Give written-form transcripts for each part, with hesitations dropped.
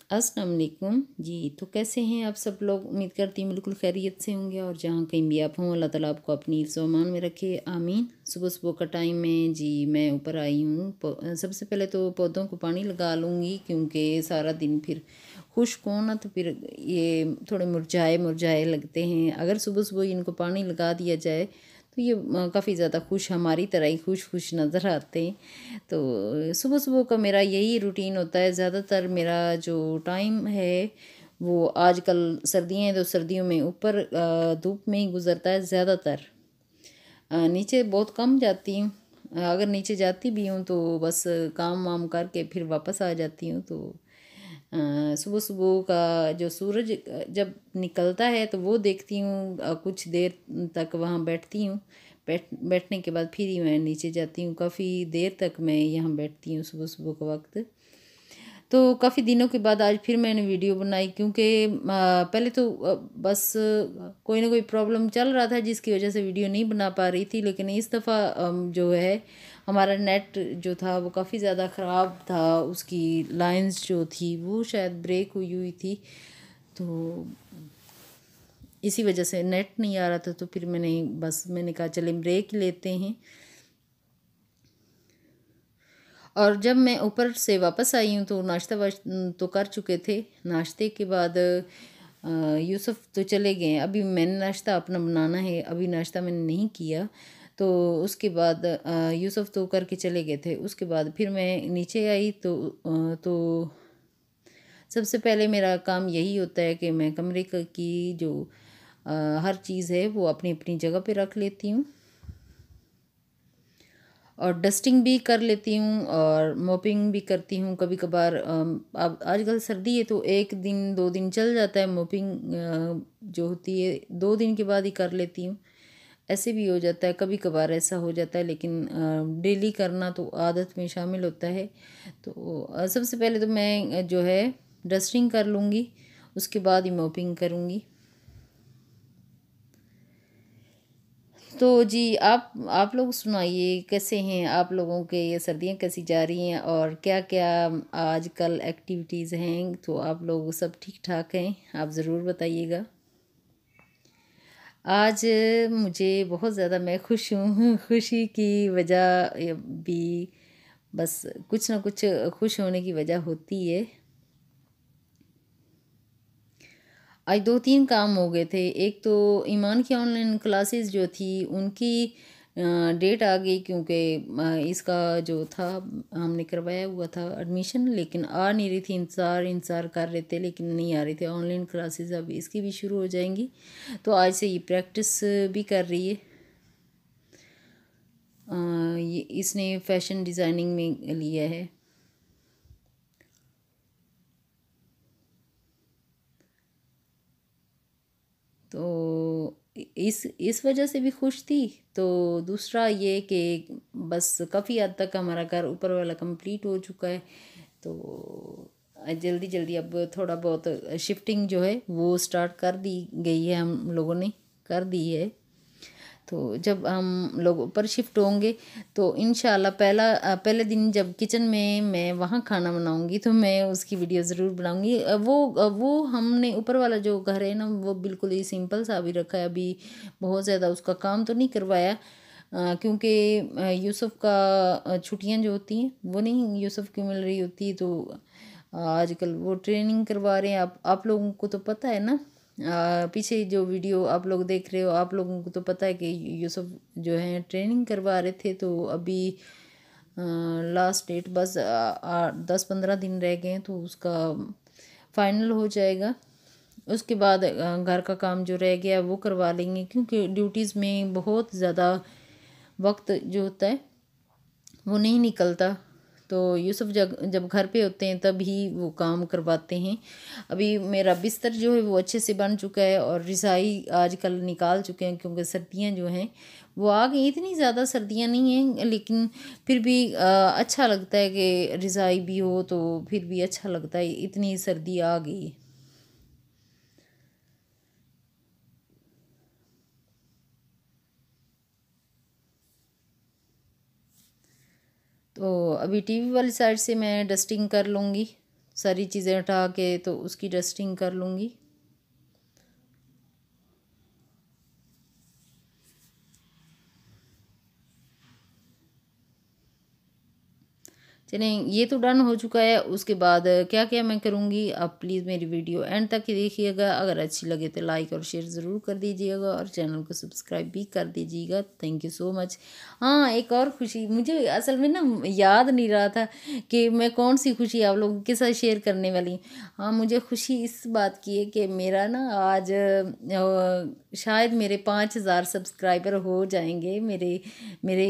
अस्सलाम वालेकुम जी। तो कैसे हैं आप सब लोग? उम्मीद करती हूँ बिल्कुल खैरियत से होंगे और जहाँ कहीं भी आप हों अल्लाह ताला आपको अपनी सामान में रखे, आमीन। सुबह सुबह का टाइम में जी मैं ऊपर आई हूँ। सबसे पहले तो पौधों को पानी लगा लूँगी क्योंकि सारा दिन फिर खुश्क हो ना तो फिर ये थोड़े मुरझाए मुरझाए लगते हैं। अगर सुबह सुबह इनको पानी लगा दिया जाए तो ये काफ़ी ज़्यादा खुश, हमारी तरह ही खुश खुश नज़र आते हैं। तो सुबह सुबह का मेरा यही रूटीन होता है। ज़्यादातर मेरा जो टाइम है वो आजकल सर्दियाँ हैं तो सर्दियों में ऊपर धूप में ही गुज़रता है ज़्यादातर। नीचे बहुत कम जाती हूँ। अगर नीचे जाती भी हूँ तो बस काम वाम करके फिर वापस आ जाती हूँ। तो सुबह सुबह का जो सूरज जब निकलता है तो वो देखती हूँ। कुछ देर तक वहाँ बैठती हूँ। बैठने के बाद फिर ही मैं नीचे जाती हूँ। काफ़ी देर तक मैं यहाँ बैठती हूँ सुबह सुबह का वक्त। तो काफ़ी दिनों के बाद आज फिर मैंने वीडियो बनाई क्योंकि पहले तो बस कोई ना कोई प्रॉब्लम चल रहा था जिसकी वजह से वीडियो नहीं बना पा रही थी। लेकिन इस दफ़ा जो है हमारा नेट जो था वो काफ़ी ज़्यादा ख़राब था। उसकी लाइंस जो थी वो शायद ब्रेक हुई हुई थी। तो इसी वजह से नेट नहीं आ रहा था। तो फिर मैंने कहा चले ब्रेक लेते हैं। और जब मैं ऊपर से वापस आई हूँ तो नाश्ता तो कर चुके थे। नाश्ते के बाद यूसुफ तो चले गए। अभी मैंने नाश्ता अपना बनाना है। अभी नाश्ता मैंने नहीं किया। तो उसके बाद यूसुफ तो करके चले गए थे। उसके बाद फिर मैं नीचे आई तो सबसे पहले मेरा काम यही होता है कि मैं कमरे की जो हर चीज़ है वो अपनी अपनी जगह पे रख लेती हूँ और डस्टिंग भी कर लेती हूँ और मॉपिंग भी करती हूँ कभी कभार। अब आजकल सर्दी है तो एक दिन दो दिन चल जाता है मॉपिंग। जो होती है 2 दिन के बाद ही कर लेती हूँ। ऐसे भी हो जाता है, कभी कभार ऐसा हो जाता है, लेकिन डेली करना तो आदत में शामिल होता है। तो सबसे पहले तो मैं जो है डस्टिंग कर लूँगी, उसके बाद ही मॉपिंग करूँगी। तो जी आप लोग सुनाइए कैसे हैं आप लोगों के? ये सर्दियाँ कैसी जा रही हैं और क्या क्या आजकल एक्टिविटीज़ हैं? तो आप लोग सब ठीक ठाक हैं? आप ज़रूर बताइएगा। आज मुझे बहुत ज़्यादा मैं खुश हूँ। खुशी की वजह भी बस कुछ ना कुछ खुश होने की वजह होती है। आज 2-3 काम हो गए थे। एक तो ईमान की ऑनलाइन क्लासेस जो थी उनकी डेट आ गई क्योंकि इसका जो था हमने करवाया हुआ था एडमिशन, लेकिन आ नहीं रही थी। इंतज़ार कर रहे थे लेकिन नहीं आ रही थी। ऑनलाइन क्लासेस अब इसकी भी शुरू हो जाएंगी तो आज से ये प्रैक्टिस भी कर रही है। ये इसने फैशन डिज़ाइनिंग में लिया है। तो इस वजह से भी खुश थी। तो दूसरा ये कि बस काफ़ी हद तक हमारा घर ऊपर वाला कंप्लीट हो चुका है। तो जल्दी जल्दी अब थोड़ा बहुत शिफ्टिंग जो है वो स्टार्ट कर दी गई है, हम लोगों ने कर दी है। तो जब हम लोग ऊपर शिफ्ट होंगे तो इंशाल्लाह पहले दिन जब किचन में मैं वहाँ खाना बनाऊँगी तो मैं उसकी वीडियो ज़रूर बनाऊँगी। वो हमने ऊपर वाला जो घर है ना वो बिल्कुल ही सिंपल सा अभी रखा है। अभी बहुत ज़्यादा उसका काम तो नहीं करवाया क्योंकि यूसुफ का छुट्टियाँ जो होती हैं वो नहीं यूसुफ की मिल रही होती। तो आजकल वो ट्रेनिंग करवा रहे हैं। आप लोगों को तो पता है ना। पीछे जो वीडियो आप लोग देख रहे हो आप लोगों को तो पता है कि यूसुफ जो है ट्रेनिंग करवा रहे थे। तो अभी लास्ट डेट बस 10-15 दिन रह गए हैं तो उसका फाइनल हो जाएगा। उसके बाद घर का काम जो रह गया वो करवा लेंगे क्योंकि ड्यूटीज़ में बहुत ज़्यादा वक्त जो होता है वो नहीं निकलता। तो यूसुफ जब जब घर पे होते हैं तब ही वो काम करवाते हैं। अभी मेरा बिस्तर जो है वो अच्छे से बन चुका है और रज़ाई आजकल निकाल चुके हैं क्योंकि सर्दियाँ जो हैं वो आ गई। इतनी ज़्यादा सर्दियाँ नहीं हैं लेकिन फिर भी अच्छा लगता है कि रज़ाई भी हो तो फिर भी अच्छा लगता है। इतनी सर्दी आ गई है। तो अभी टीवी वाली साइड से मैं डस्टिंग कर लूँगी। सारी चीज़ें हटा के तो उसकी डस्टिंग कर लूँगी। चलें, ये तो डन हो चुका है। उसके बाद क्या क्या मैं करूँगी, आप प्लीज़ मेरी वीडियो एंड तक ही देखिएगा। अगर अच्छी लगे तो लाइक और शेयर ज़रूर कर दीजिएगा और चैनल को सब्सक्राइब भी कर दीजिएगा। Thank you so much. हाँ, एक और खुशी मुझे असल में ना याद नहीं रहा था कि मैं कौन सी खुशी आप लोगों के साथ शेयर करने वाली हूँ। हाँ, मुझे खुशी इस बात की है कि मेरा ना आज शायद मेरे 5,000 सब्सक्राइबर हो जाएंगे। मेरे मेरे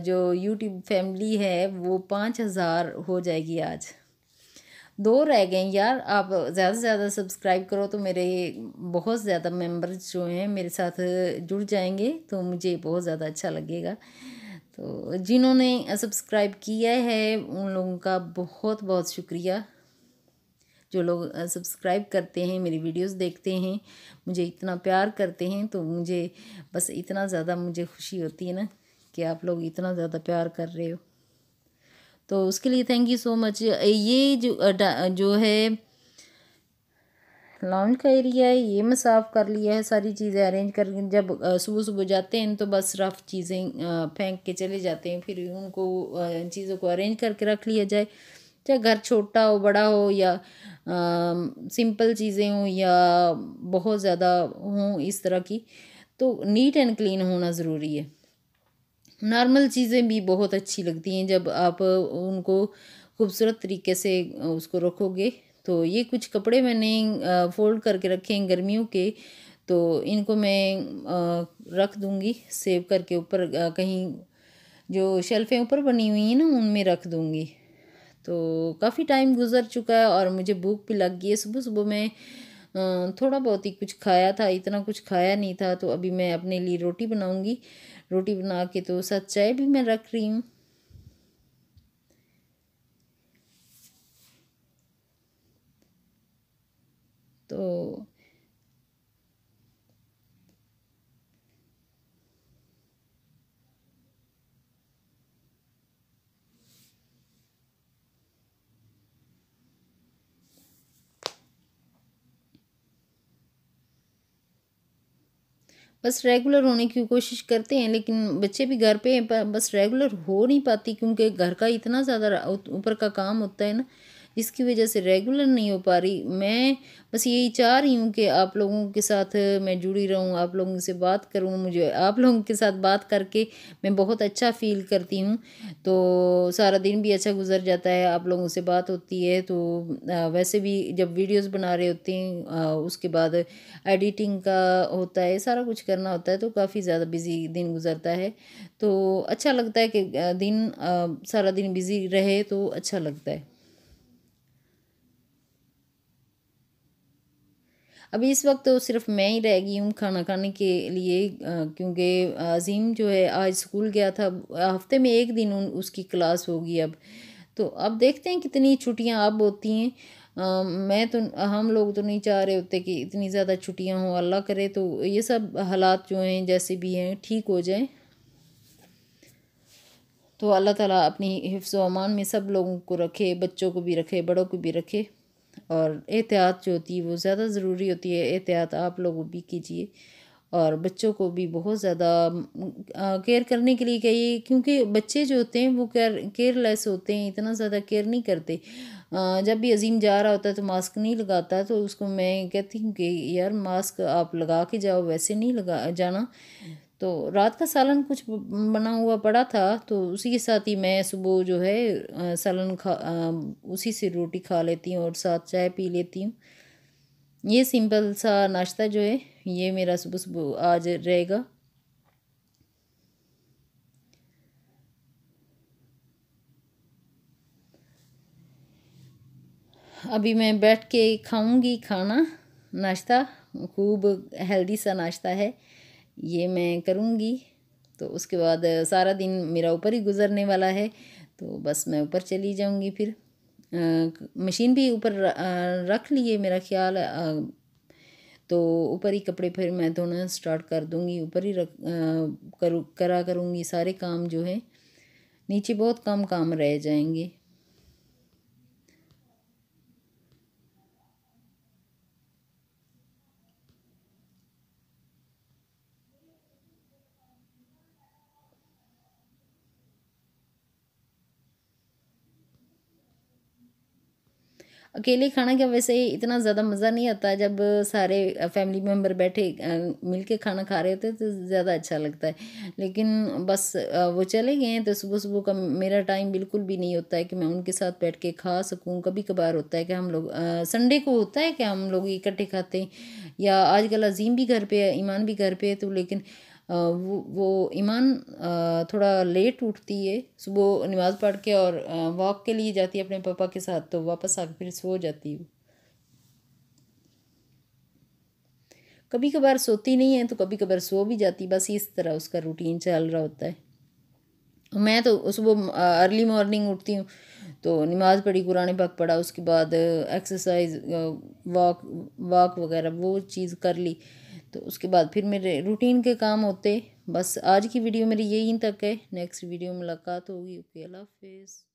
जो यूट्यूब फैमिली है वो 5,000 हो जाएगी आज। 2 रह गए यार। आप ज़्यादा से ज़्यादा सब्सक्राइब करो तो मेरे बहुत ज़्यादा मेंबर्स जो हैं मेरे साथ जुड़ जाएंगे, तो मुझे बहुत ज़्यादा अच्छा लगेगा। तो जिन्होंने सब्सक्राइब किया है उन लोगों का बहुत बहुत शुक्रिया। जो लोग सब्सक्राइब करते हैं, मेरी वीडियोस देखते हैं, मुझे इतना प्यार करते हैं, तो मुझे बस इतना ज़्यादा मुझे खुशी होती है ना कि आप लोग इतना ज़्यादा प्यार कर रहे हो। तो उसके लिए थैंक यू सो मच। ये जो जो है लॉन्च का एरिया है, ये मैं साफ़ कर लिया है, सारी चीज़ें अरेंज कर। जब सुबह सुबह जाते हैं तो बस रफ चीज़ें फेंक के चले जाते हैं, फिर उनको चीज़ों को अरेंज करके रख लिया जाए। चाहे घर छोटा हो बड़ा हो या सिंपल चीज़ें हों या बहुत ज़्यादा हों इस तरह की, तो नीट एंड क्लीन होना ज़रूरी है। नॉर्मल चीज़ें भी बहुत अच्छी लगती हैं जब आप उनको खूबसूरत तरीके से उसको रखोगे। तो ये कुछ कपड़े मैंने फ़ोल्ड करके रखे हैं गर्मियों के, तो इनको मैं रख दूँगी सेव करके ऊपर, कहीं जो शेल्फ़ें ऊपर बनी हुई हैं ना उनमें रख दूँगी। तो काफ़ी टाइम गुज़र चुका है और मुझे भूख भी लग गई है। सुबह-सुबह मैं थोड़ा बहुत ही कुछ खाया था, इतना कुछ खाया नहीं था, तो अभी मैं अपने लिए रोटी बनाऊँगी। रोटी बना के तो साथ चाय भी मैं रख रही हूँ। तो बस रेगुलर होने की कोशिश करते हैं, लेकिन बच्चे भी घर पे हैं, बस रेगुलर हो नहीं पाती क्योंकि घर का इतना ज़्यादा ऊपर का काम होता है ना, इसकी वजह से रेगुलर नहीं हो पा रही। मैं बस यही चाह रही हूँ कि आप लोगों के साथ मैं जुड़ी रहूँ, आप लोगों से बात करूँ। मुझे आप लोगों के साथ बात करके मैं बहुत अच्छा फ़ील करती हूँ। तो सारा दिन भी अच्छा गुजर जाता है, आप लोगों से बात होती है। तो वैसे भी जब वीडियोस बना रहे होते हैं, उसके बाद एडिटिंग का होता है, सारा कुछ करना होता है, तो काफ़ी ज़्यादा बिज़ी दिन गुजरता है। तो अच्छा लगता है कि दिन सारा दिन बिज़ी रहे तो अच्छा लगता है। अभी इस वक्त तो सिर्फ मैं ही रह गई हूँ खाना खाने के लिए, क्योंकि अज़ीम जो है आज स्कूल गया था। हफ्ते में एक दिन उसकी क्लास होगी अब। तो अब देखते हैं कितनी छुट्टियां अब होती हैं। मैं तो हम लोग तो नहीं चाह रहे होते कि इतनी ज़्यादा छुट्टियां हों। अल्लाह करे तो ये सब हालात जो हैं जैसे भी हैं ठीक हो जाएं। तो अल्लाह ताला अपनी हिफ्ज़ व अमान में सब लोगों को रखे, बच्चों को भी रखे, बड़ों को भी रखे। और एहतियात जो होती है वो ज़्यादा ज़रूरी होती है। एहतियात आप लोग भी कीजिए और बच्चों को भी बहुत ज़्यादा केयर करने के लिए कहिए, क्योंकि बच्चे जो होते हैं वो केयरलेस होते हैं, इतना ज़्यादा केयर नहीं करते। जब भी अजीम जा रहा होता है तो मास्क नहीं लगाता, तो उसको मैं कहती हूँ कि यार मास्क आप लगा के जाओ, वैसे नहीं लगा जाना। तो रात का सालन कुछ बना हुआ पड़ा था, तो उसी के साथ ही मैं सुबह जो है सालन उसी से रोटी खा लेती हूँ और साथ चाय पी लेती हूँ। ये सिंपल सा नाश्ता जो है ये मेरा सुबह सुबह आज रहेगा। अभी मैं बैठ के खाऊंगी खाना, नाश्ता, खूब हेल्दी सा नाश्ता है, ये मैं करूँगी। तो उसके बाद सारा दिन मेरा ऊपर ही गुजरने वाला है, तो बस मैं ऊपर चली जाऊँगी। फिर मशीन भी ऊपर रख ली है मेरा ख्याल है। तो ऊपर ही कपड़े फिर मैं धोना स्टार्ट कर दूँगी, ऊपर ही करा करूँगी सारे काम जो है। नीचे बहुत कम काम रह जाएंगे। अकेले खाना क्या, वैसे इतना ज़्यादा मज़ा नहीं आता जब सारे फैमिली मेम्बर बैठे मिल के खाना खा रहे होते हैं तो ज़्यादा अच्छा लगता है। लेकिन बस वो चले गए हैं तो सुबह सुबह का मेरा टाइम बिल्कुल भी नहीं होता है कि मैं उनके साथ बैठ के खा सकूं। कभी कभार होता है कि हम लोग संडे को होता है कि हम लोग इकट्ठे खाते हैं, या आजकल अजीम भी घर पे है, ईमान भी घर पे है, तो लेकिन वो ईमान थोड़ा लेट उठती है, सुबह नमाज़ पढ़ के और वॉक के लिए जाती है अपने पापा के साथ, तो वापस आके फिर सो जाती है। कभी कभार सोती नहीं है तो कभी कभार सो भी जाती, बस इस तरह उसका रूटीन चल रहा होता है। मैं तो सुबह अर्ली मॉर्निंग उठती हूँ, तो नमाज़ पढ़ी, कुरान पाक पढ़ा, उसके बाद एक्सरसाइज, वॉक वॉक वगैरह वो चीज़ कर ली, तो उसके बाद फिर मेरे रूटीन के काम होते। बस आज की वीडियो मेरी यहीं तक है, नेक्स्ट वीडियो में मुलाकात होगी। ओके, अल्लाह हाफिज़।